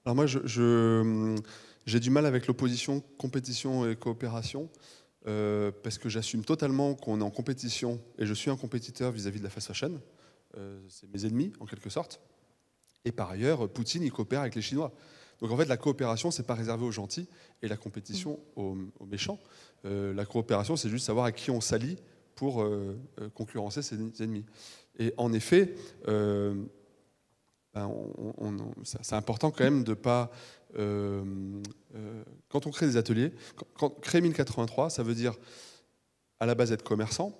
Alors moi, j'ai du mal avec l'opposition compétition et coopération, parce que j'assume totalement qu'on est en compétition, et je suis un compétiteur vis-à-vis de la fast fashion. C'est mes ennemis, en quelque sorte. Et par ailleurs, Poutine, il coopère avec les Chinois. Donc en fait, la coopération, c'est pas réservé aux gentils, et la compétition aux méchants. La coopération, c'est juste savoir à qui on s'allie pour concurrencer ses ennemis. Et en effet, ben, c'est important quand même de pas... quand on crée des ateliers, créer 1083, ça veut dire à la base être commerçant,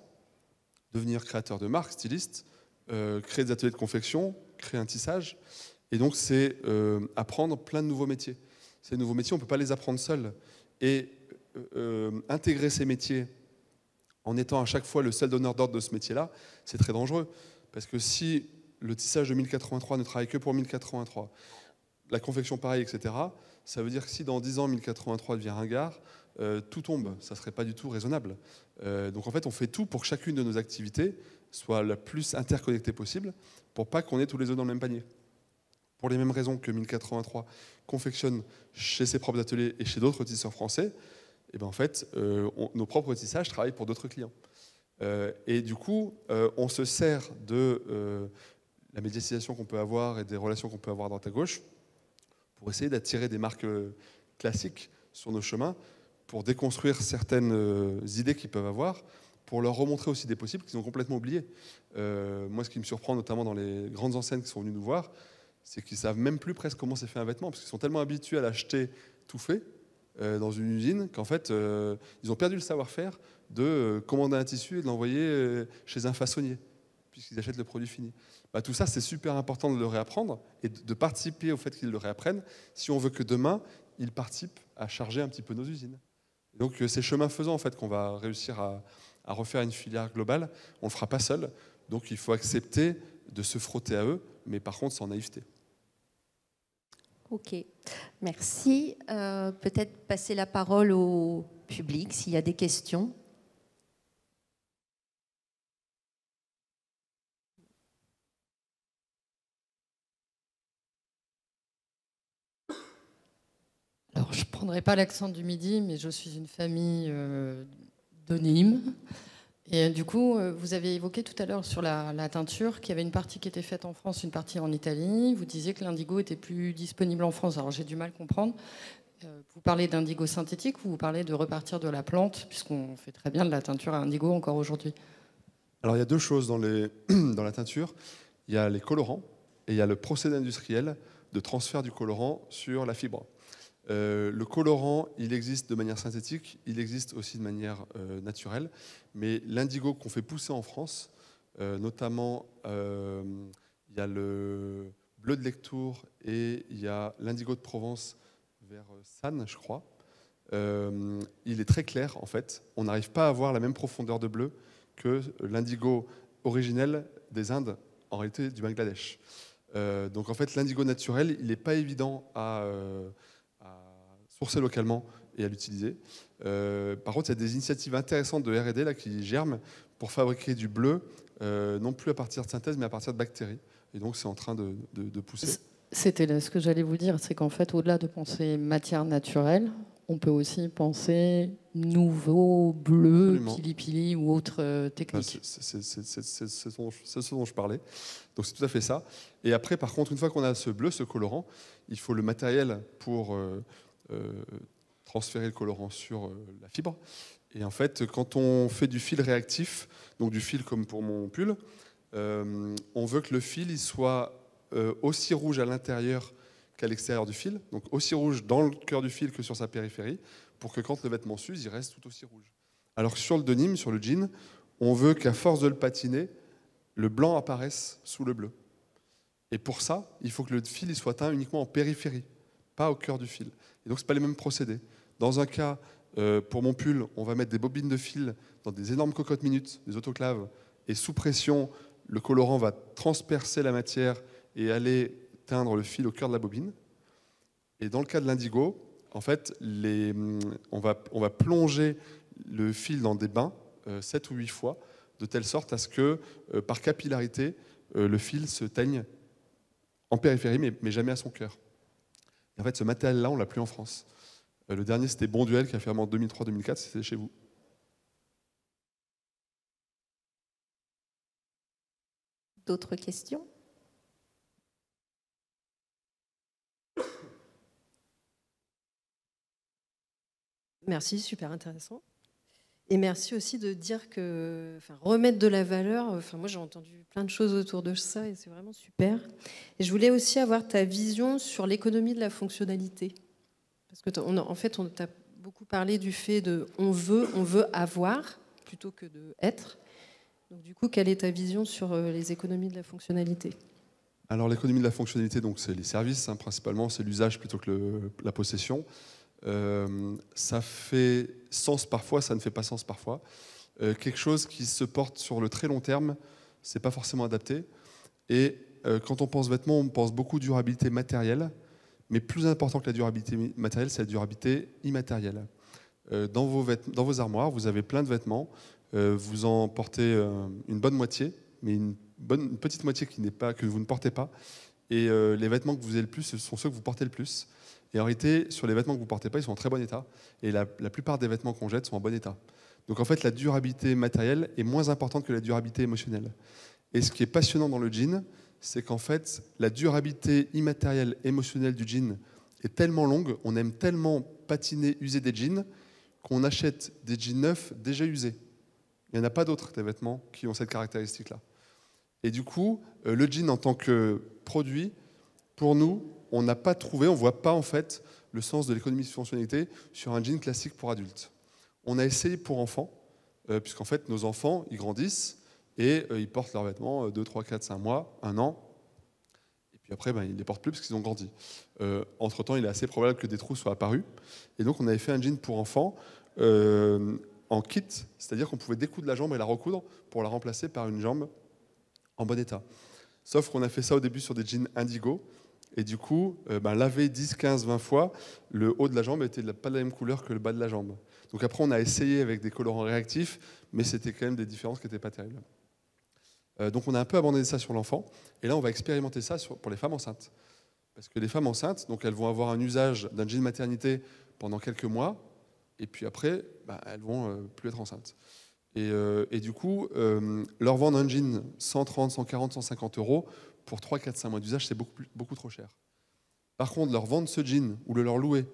devenir créateur de marque, styliste, créer des ateliers de confection, créer un tissage. Et donc, c'est apprendre plein de nouveaux métiers. Ces nouveaux métiers, on ne peut pas les apprendre seuls. Et intégrer ces métiers en étant à chaque fois le seul donneur d'ordre de ce métier-là, c'est très dangereux. Parce que si le tissage de 1083 ne travaille que pour 1083, la confection pareil, etc., ça veut dire que si dans 10 ans 1083 devient ringard, tout tombe. Ça ne serait pas du tout raisonnable. Donc en fait, on fait tout pour que chacune de nos activités soit la plus interconnectée possible pour pas qu'on ait tous les œufs dans le même panier. Pour les mêmes raisons que 1083 confectionne chez ses propres ateliers et chez d'autres tisseurs français, et ben en fait, nos propres tissages travaillent pour d'autres clients. Et du coup, on se sert de la médiatisation qu'on peut avoir et des relations qu'on peut avoir à droite à gauche pour essayer d'attirer des marques classiques sur nos chemins, pour déconstruire certaines idées qu'ils peuvent avoir, pour leur remontrer aussi des possibles qu'ils ont complètement oubliés. Moi, ce qui me surprend notamment dans les grandes enseignes qui sont venues nous voir, c'est qu'ils ne savent même plus presque comment c'est fait un vêtement, parce qu'ils sont tellement habitués à l'acheter tout fait dans une usine qu'en fait, ils ont perdu le savoir-faire de commander un tissu et de l'envoyer chez un façonnier, puisqu'ils achètent le produit fini. Bah, tout ça, c'est super important de le réapprendre et de participer au fait qu'ils le réapprennent si on veut que demain, ils participent à charger un petit peu nos usines. Et donc, c'est chemin faisant en fait, qu'on va réussir à refaire une filière globale. On ne le fera pas seul, donc il faut accepter de se frotter à eux, mais par contre sans naïveté.
Ok, merci. Peut-être passer la parole au public s'il y a des questions.
Alors, je ne prendrai pas l'accent du Midi, mais je suis une famille de Nîmes. Et du coup, vous avez évoqué tout à l'heure sur la teinture qu'il y avait une partie qui était faite en France, une partie en Italie. Vous disiez que l'indigo était plus disponible en France. Alors, j'ai du mal à comprendre. Vous parlez d'indigo synthétique ou vous parlez de repartir de la plante, puisqu'on fait très bien de la teinture à indigo encore aujourd'hui?
Alors, il y a deux choses dans la teinture. Il y a les colorants et il y a le procédé industriel de transfert du colorant sur la fibre. Le colorant, il existe de manière synthétique, il existe aussi de manière naturelle, mais l'indigo qu'on fait pousser en France, notamment, il y a le bleu de Lectoure et il y a l'indigo de Provence vers Sannes, je crois. Il est très clair, en fait. On n'arrive pas à avoir la même profondeur de bleu que l'indigo originel des Indes, en réalité du Bangladesh. Donc en fait, l'indigo naturel, il n'est pas évident à sourcer localement et à l'utiliser. Par contre, il y a des initiatives intéressantes de R&D là, qui germent pour fabriquer du bleu, non plus à partir de synthèse, mais à partir de bactéries. Et donc, c'est en train de pousser.
C'était ce que j'allais vous dire, c'est qu'en fait, au-delà de penser matière naturelle, on peut aussi penser nouveau bleu, pili-pili ou autre technique.
C'est ce dont je parlais. Donc c'est tout à fait ça. Et après, par contre, une fois qu'on a ce bleu, ce colorant, il faut le matériel pour transférer le colorant sur la fibre. Et en fait, quand on fait du fil réactif, donc du fil comme pour mon pull, on veut que le fil il soit aussi rouge à l'intérieur qu'à l'extérieur du fil, donc aussi rouge dans le cœur du fil que sur sa périphérie, pour que quand le vêtement s'use, il reste tout aussi rouge. Alors que sur le denim, sur le jean, on veut qu'à force de le patiner, le blanc apparaisse sous le bleu. Et pour ça, il faut que le fil il soit teint uniquement en périphérie, pas au cœur du fil. Et donc, ce n'est pas les mêmes procédés. Dans un cas, pour mon pull, on va mettre des bobines de fil dans des énormes cocottes minutes, des autoclaves, et sous pression, le colorant va transpercer la matière et aller teindre le fil au cœur de la bobine. Et dans le cas de l'indigo, en fait, on va plonger le fil dans des bains 7 ou 8 fois, de telle sorte à ce que, par capillarité, le fil se teigne en périphérie, mais jamais à son cœur. Et en fait, ce matériel-là, on ne l'a plus en France. Le dernier, c'était Bonduel, qui a fermé en 2003-2004, c'était chez vous.
D'autres questions ?
Merci, super intéressant. Et merci aussi de dire que remettre de la valeur, moi j'ai entendu plein de choses autour de ça et c'est vraiment super. Et je voulais aussi avoir ta vision sur l'économie de la fonctionnalité. Parce que en fait, on t'a beaucoup parlé du fait de on veut avoir plutôt que de être. Donc du coup, quelle est ta vision sur les économies de la fonctionnalité?
Alors l'économie de la fonctionnalité, donc c'est les services, hein, principalement, c'est l'usage plutôt que la possession. Ça fait sens parfois, ça ne fait pas sens parfois. Quelque chose qui se porte sur le très long terme, c'est pas forcément adapté. Et quand on pense vêtements, on pense beaucoup durabilité matérielle, mais plus important que la durabilité matérielle, c'est la durabilité immatérielle. Dans vos armoires, vous avez plein de vêtements, vous en portez une bonne moitié, mais une petite moitié que vous ne portez pas. Et les vêtements que vous avez le plus, ce sont ceux que vous portez le plus. Et en réalité, sur les vêtements que vous ne portez pas, ils sont en très bon état. Et la plupart des vêtements qu'on jette sont en bon état. Donc en fait, la durabilité matérielle est moins importante que la durabilité émotionnelle. Et ce qui est passionnant dans le jean, c'est qu'en fait, la durabilité immatérielle, émotionnelle du jean est tellement longue, on aime tellement patiner, user des jeans, qu'on achète des jeans neufs déjà usés. Il n'y en a pas d'autres, des vêtements, qui ont cette caractéristique-là. Et du coup, le jean en tant que produit, pour nous, on n'a pas trouvé, on ne voit pas en fait le sens de l'économie de fonctionnalité sur un jean classique pour adultes. On a essayé pour enfants, puisqu'en fait nos enfants, ils grandissent et ils portent leurs vêtements 2, 3, 4, 5 mois, 1 an, et puis après ils ne les portent plus parce qu'ils ont grandi. Entre-temps, il est assez probable que des trous soient apparus, et donc on avait fait un jean pour enfants en kit, c'est-à-dire qu'on pouvait découdre la jambe et la recoudre pour la remplacer par une jambe en bon état. Sauf qu'on a fait ça au début sur des jeans indigo, et du coup, lavé 10, 15, 20 fois, le haut de la jambe était pas de la même couleur que le bas de la jambe. Donc après, on a essayé avec des colorants réactifs, mais c'était quand même des différences qui n'étaient pas terribles. Donc on a un peu abandonné ça sur l'enfant, et là on va expérimenter ça pour les femmes enceintes. Parce que les femmes enceintes, donc elles vont avoir un usage d'un jean maternité pendant quelques mois, et puis après, elles vont plus être enceintes. Et du coup, leur vendre un jean 130, 140, 150 euros pour 3, 4, 5 mois d'usage, c'est beaucoup trop cher. Par contre, leur vendre ce jean ou le leur louer,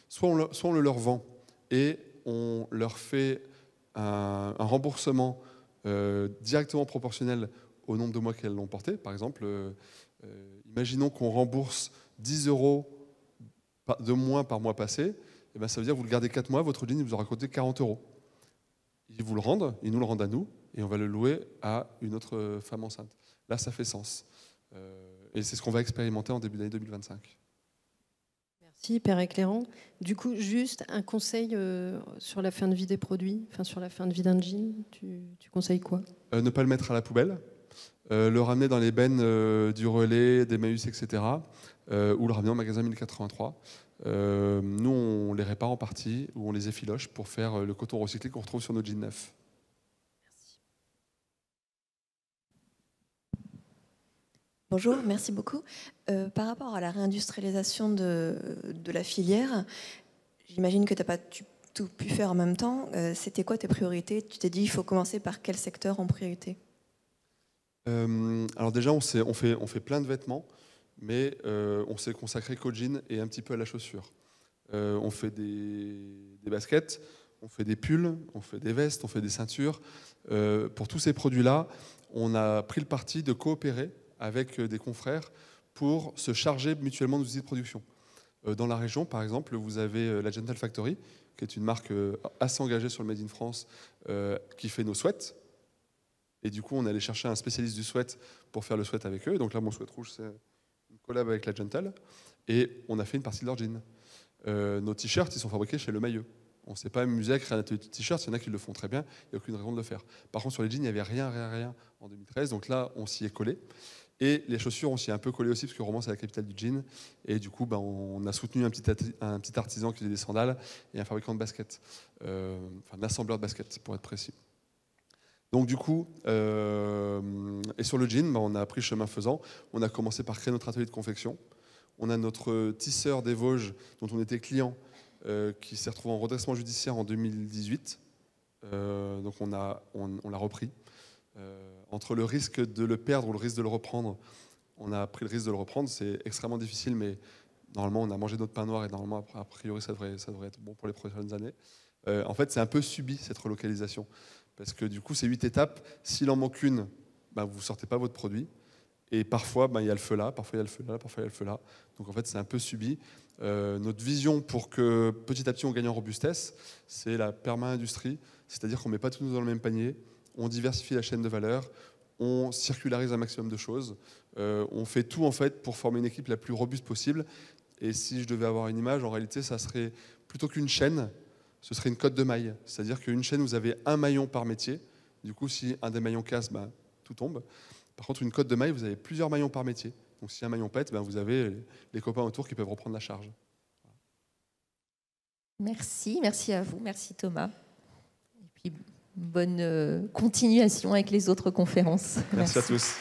soit on le leur vend et on leur fait un remboursement directement proportionnel au nombre de mois qu'elles l'ont porté. Par exemple, imaginons qu'on rembourse 10 euros de moins par mois passé, et ben ça veut dire que vous le gardez 4 mois, votre jean vous aura coûté 40 euros. Ils vous le rendent, ils nous le rendent à nous, et on va le louer à une autre femme enceinte. Là, ça fait sens. Et c'est ce qu'on va expérimenter en début d'année 2025.
Merci, hyper éclairant. Du coup, juste un conseil sur la fin de vie des produits, sur la fin de vie d'un jean, tu conseilles quoi?
Ne pas le mettre à la poubelle, le ramener dans les bennes du Relais, d'Emmaüs, etc., ou le ramener au magasin 1083. Nous, on les répare en partie, ou on les effiloche pour faire le coton recyclé qu'on retrouve sur nos jeans neufs.
Merci.
Bonjour, merci beaucoup. Par rapport à la réindustrialisation de la filière, j'imagine que tu n'as pas tout pu faire en même temps. C'était quoi tes priorités? Tu t'es dit, il faut commencer par quel secteur en priorité?
Alors déjà, on fait plein de vêtements, mais on s'est consacré qu'au jean et un petit peu à la chaussure. On fait des baskets, on fait des pulls, on fait des vestes, on fait des ceintures. Pour tous ces produits-là, on a pris le parti de coopérer avec des confrères pour se charger mutuellement de nos outils de production. Dans la région, par exemple, vous avez la Gentle Factory, qui est une marque assez engagée sur le Made in France, qui fait nos sweats. Et du coup, on est allé chercher un spécialiste du sweat pour faire le sweat avec eux. Donc là, mon sweat rouge, c'est une collab avec la Gentle. Et on a fait une partie de leur jean. Nos t-shirts, ils sont fabriqués chez Le Maillot. On ne s'est pas amusé à créer un atelier de t-shirts. Il y en a qui le font très bien. Il n'y a aucune raison de le faire. Par contre, sur les jeans, il n'y avait rien en 2013. Donc là, on s'y est collé. Et les chaussures, on s'y est un peu collé aussi, parce que Romans, c'est la capitale du jean. Et du coup, on a soutenu un petit artisan qui faisait des sandales et un fabricant de baskets. Un assembleur de baskets, pour être précis. Donc du coup, et sur le jean, on a appris chemin faisant. On a commencé par créer notre atelier de confection. On a notre tisseur des Vosges, dont on était client, qui s'est retrouvé en redressement judiciaire en 2018. Donc on l'a repris. Entre le risque de le perdre ou le risque de le reprendre, on a pris le risque de le reprendre. C'est extrêmement difficile, mais normalement, on a mangé notre pain noir et normalement, a priori, ça devrait être bon pour les prochaines années. En fait, c'est un peu subi cette relocalisation. Parce que du coup, ces 8 étapes, s'il en manque une, vous ne sortez pas votre produit. Et parfois, il y a le feu là, parfois il y a le feu là, parfois il y a le feu là. Donc en fait, c'est un peu subi. Notre vision pour que petit à petit on gagne en robustesse, c'est la perma-industrie. C'est-à-dire qu'on ne met pas tout dans le même panier, on diversifie la chaîne de valeur, on circularise un maximum de choses. On fait tout en fait pour former une équipe la plus robuste possible. Et si je devais avoir une image, en réalité, ça serait plutôt qu'une chaîne, ce serait une cotte de mailles. C'est-à-dire qu'une chaîne, vous avez un maillon par métier. Du coup, si un des maillons casse, tout tombe. Par contre, une cotte de mailles, vous avez plusieurs maillons par métier. Donc si un maillon pète, vous avez les copains autour qui peuvent reprendre la charge.
Merci à vous, merci Thomas. Et puis bonne continuation avec les autres conférences.
Merci à tous.